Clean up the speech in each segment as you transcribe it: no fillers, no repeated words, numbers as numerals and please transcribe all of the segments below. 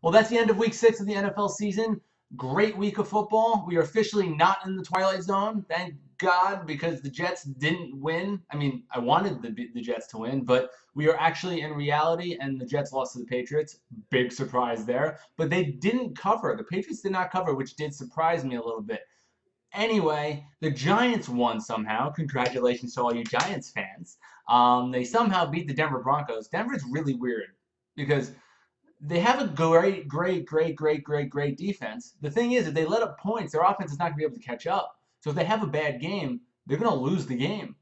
Well, that's the end of week 6 of the NFL season. Great week of football. We are officially not in the twilight zone. Thank God, because the Jets didn't win. I mean, I wanted the Jets to win, but we are actually in reality, and the Jets lost to the Patriots. Big surprise there. But they didn't cover. The Patriots did not cover, which did surprise me a little bit. Anyway, the Giants won somehow. Congratulations to all you Giants fans. They somehow beat the Denver Broncos. Denver's really weird because they have a great defense. The thing is, if they let up points, their offense is not going to be able to catch up. So if they have a bad game, they're going to lose the game.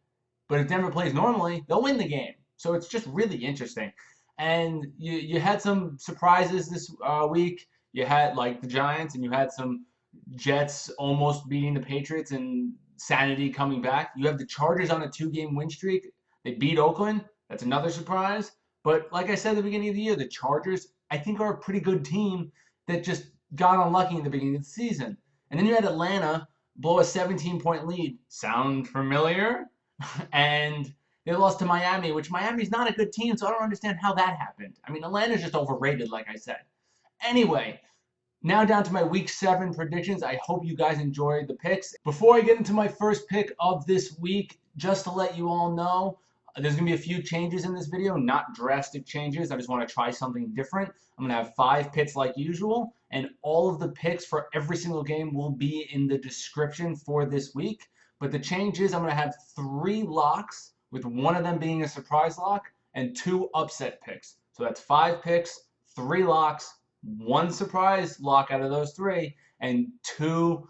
But if Denver plays normally, they'll win the game. So it's just really interesting. And you had some surprises this week. You had like the Giants, and you had some Jets almost beating the Patriots and sanity coming back. You have the Chargers on a 2-game win streak. They beat Oakland. That's another surprise. But like I said at the beginning of the year, the Chargers, I think, are a pretty good team that just got unlucky in the beginning of the season. And then you had Atlanta blow a 17-point lead. Sound familiar? And they lost to Miami, which Miami's not a good team, so I don't understand how that happened. I mean, Atlanta's just overrated, like I said. Anyway, now down to my Week 7 predictions. I hope you guys enjoyed the picks. Before I get into my first pick of this week, just to let you all know, there's going to be a few changes in this video, not drastic changes. I just want to try something different. I'm going to have 5 picks like usual, and all of the picks for every single game will be in the description for this week. But the change is I'm going to have 3 locks, with one of them being a surprise lock, and 2 upset picks. So that's 5 picks, 3 locks, 1 surprise lock out of those 3, and 2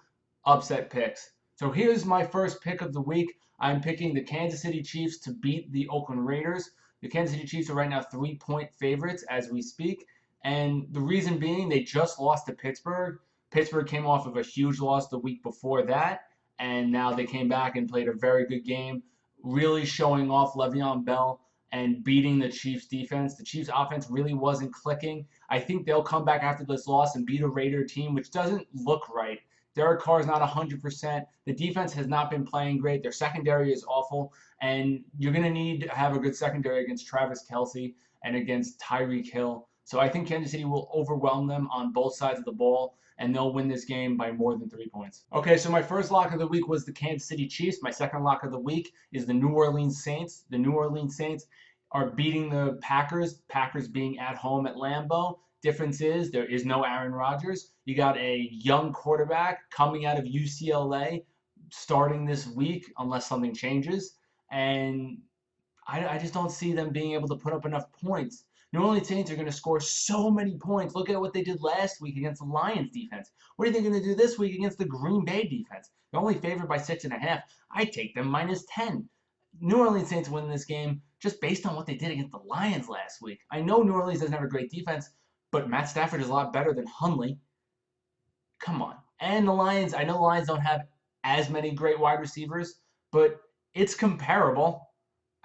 upset picks. So here's my first pick of the week. I'm picking the Kansas City Chiefs to beat the Oakland Raiders. The Kansas City Chiefs are right now 3-point favorites as we speak. And the reason being, they just lost to Pittsburgh. Pittsburgh came off of a huge loss the week before that. And now they came back and played a very good game, really showing off Le'Veon Bell and beating the Chiefs defense. The Chiefs offense really wasn't clicking. I think they'll come back after this loss and beat a Raider team, which doesn't look right. Derek Carr is not 100%. The defense has not been playing great. Their secondary is awful. And you're going to need to have a good secondary against Travis Kelce and against Tyreek Hill. So I think Kansas City will overwhelm them on both sides of the ball, and they'll win this game by more than 3 points. Okay, so my first lock of the week was the Kansas City Chiefs. My second lock of the week is the New Orleans Saints. The New Orleans Saints are beating the Packers, Packers being at home at Lambeau. Difference is there is no Aaron Rodgers. You got a young quarterback coming out of UCLA starting this week unless something changes. And I just don't see them being able to put up enough points. New Orleans Saints are going to score so many points. Look at what they did last week against the Lions defense. What are they going to do this week against the Green Bay defense? They're only favored by 6.5. I take them -10. New Orleans Saints win this game just based on what they did against the Lions last week. I know New Orleans doesn't have a great defense, but Matt Stafford is a lot better than Hundley. Come on. And the Lions, I know the Lions don't have as many great wide receivers, but it's comparable.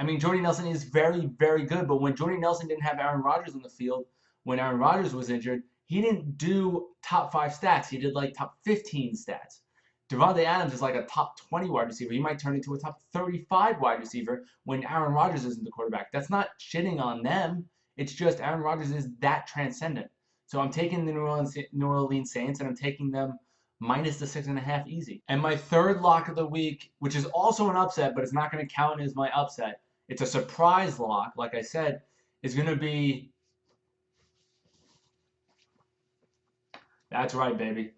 I mean, Jordy Nelson is very, very good, but when Jordy Nelson didn't have Aaron Rodgers on the field, when Aaron Rodgers was injured, he didn't do top 5 stats. He did like top 15 stats. Devontae Adams is like a top 20 wide receiver. He might turn into a top 35 wide receiver when Aaron Rodgers isn't the quarterback. That's not shitting on them. It's just Aaron Rodgers is that transcendent. So I'm taking the New Orleans Saints, and I'm taking them minus the 6.5 easy. And my third lock of the week, which is also an upset, but it's not going to count as my upset. It's a surprise lock, like I said, is going to be, that's right, baby,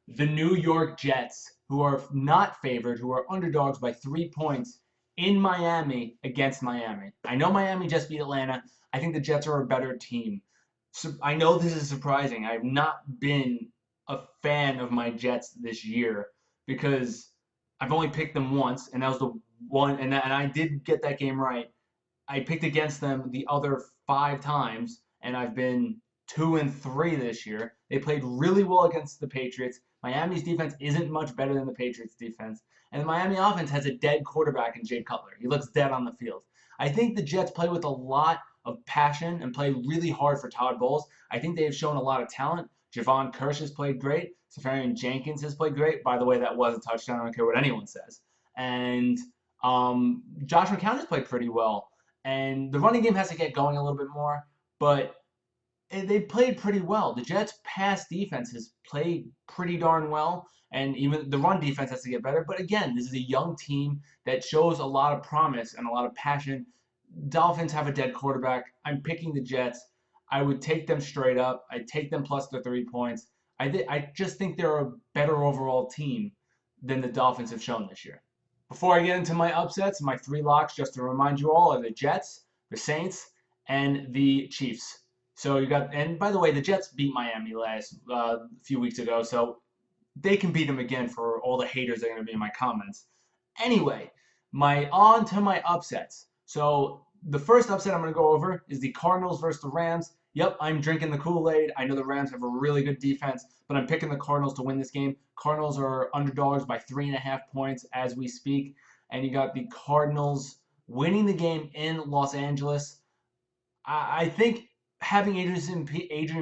the New York Jets, who are not favored, who are underdogs by 3 points in Miami against Miami. I know Miami just beat Atlanta. I think the Jets are a better team. So I know this is surprising. I've not been a fan of my Jets this year because I've only picked them once, and that was the one, and I did get that game right. I picked against them the other 5 times, and I've been 2-3 this year. They played really well against the Patriots. Miami's defense isn't much better than the Patriots' defense, and the Miami offense has a dead quarterback in Jay Cutler. He looks dead on the field. I think the Jets play with a lot of passion and play really hard for Todd Bowles. I think they have shown a lot of talent. Javon Kirsch has played great. Safarian Jenkins has played great. By the way, that was a touchdown. I don't care what anyone says. And Josh McCown has played pretty well. And the running game has to get going a little bit more. But they played pretty well. The Jets' pass defense has played pretty darn well, and even the run defense has to get better. But again, this is a young team that shows a lot of promise and a lot of passion. Dolphins have a dead quarterback. I'm picking the Jets. I would take them straight up. I'd take them plus the 3 points. I just think they're a better overall team than the Dolphins have shown this year. Before I get into my upsets, my 3 locks, just to remind you all, are the Jets, the Saints, and the Chiefs. So you got, and by the way, the Jets beat Miami last few weeks ago, so they can beat them again for all the haters that are going to be in my comments. Anyway, on to my upsets. So the first upset I'm going to go over is the Cardinals versus the Rams. Yep, I'm drinking the Kool-Aid. I know the Rams have a really good defense, but I'm picking the Cardinals to win this game. Cardinals are underdogs by 3.5 points as we speak, and you got the Cardinals winning the game in Los Angeles. I think having Adrian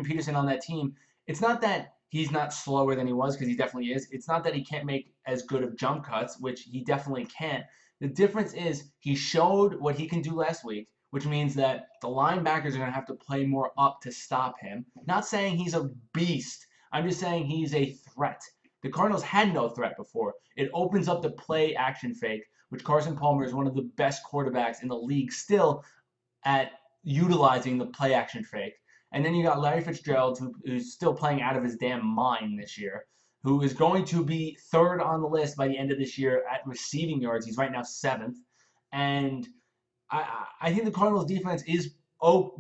Peterson on that team, it's not that he's not slower than he was, because he definitely is. It's not that he can't make as good of jump cuts, which he definitely can't. The difference is he showed what he can do last week, which means that the linebackers are going to have to play more up to stop him. Not saying he's a beast. I'm just saying he's a threat. The Cardinals had no threat before. It opens up the play action fake, which Carson Palmer is one of the best quarterbacks in the league still at utilizing the play action fake. And then you got Larry Fitzgerald, who's still playing out of his damn mind this year, who is going to be third on the list by the end of this year at receiving yards. He's right now 7th. And I think the Cardinals defense is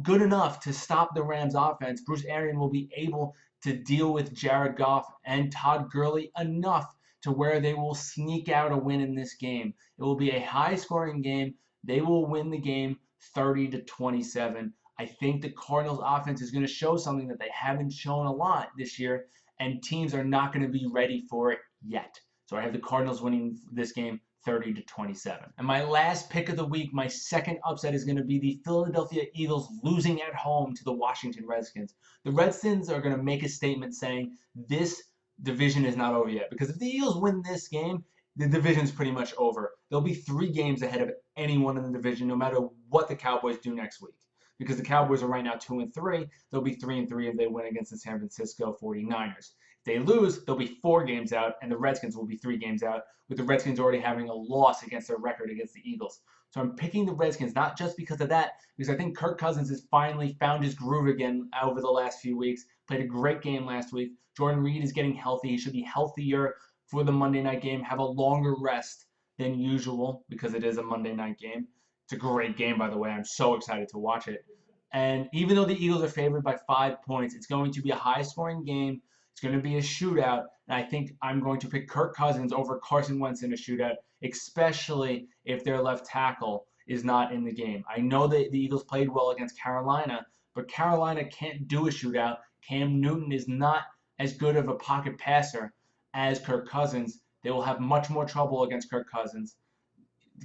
good enough to stop the Rams offense. Bruce Arians will be able to deal with Jared Goff and Todd Gurley enough to where they will sneak out a win in this game. It will be a high-scoring game. They will win the game 30-27. I think the Cardinals offense is going to show something that they haven't shown a lot this year, and teams are not going to be ready for it yet. So I have the Cardinals winning this game 30-27. And my last pick of the week, my second upset, is going to be the Philadelphia Eagles losing at home to the Washington Redskins. The Redskins are going to make a statement saying this division is not over yet, because if the Eagles win this game, the division's pretty much over. They'll be 3 games ahead of anyone in the division, no matter what the Cowboys do next week. Because the Cowboys are right now 2-3, they'll be 3-3 if they win against the San Francisco 49ers. If they lose, they'll be 4 games out, and the Redskins will be 3 games out, with the Redskins already having a loss against their record against the Eagles. So I'm picking the Redskins, not just because of that, because I think Kirk Cousins has finally found his groove again over the last few weeks. Played a great game last week. Jordan Reed is getting healthy. He should be healthier for the Monday night game, have a longer rest than usual because it is a Monday night game. It's a great game, by the way. I'm so excited to watch it. And even though the Eagles are favored by 5 points, it's going to be a high-scoring game. It's going to be a shootout. And I think I'm going to pick Kirk Cousins over Carson Wentz in a shootout, especially if their left tackle is not in the game. I know that the Eagles played well against Carolina, but Carolina can't do a shootout. Cam Newton is not as good of a pocket passer as Kirk Cousins. They will have much more trouble against Kirk Cousins.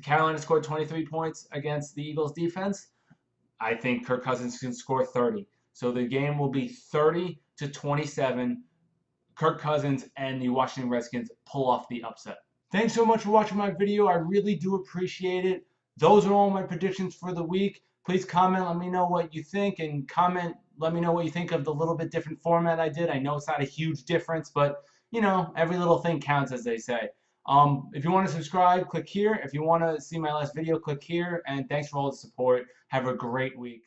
Carolina scored 23 points against the Eagles defense. I think Kirk Cousins can score 30. So the game will be 30-27. Kirk Cousins and the Washington Redskins pull off the upset. Thanks so much for watching my video. I really do appreciate it. Those are all my predictions for the week. Please comment, let me know what you think, and comment, let me know what you think of the little bit different format I did. I know it's not a huge difference, but you know, every little thing counts, as they say. If you want to subscribe, click here. If you want to see my last video, click here. And thanks for all the support. Have a great week.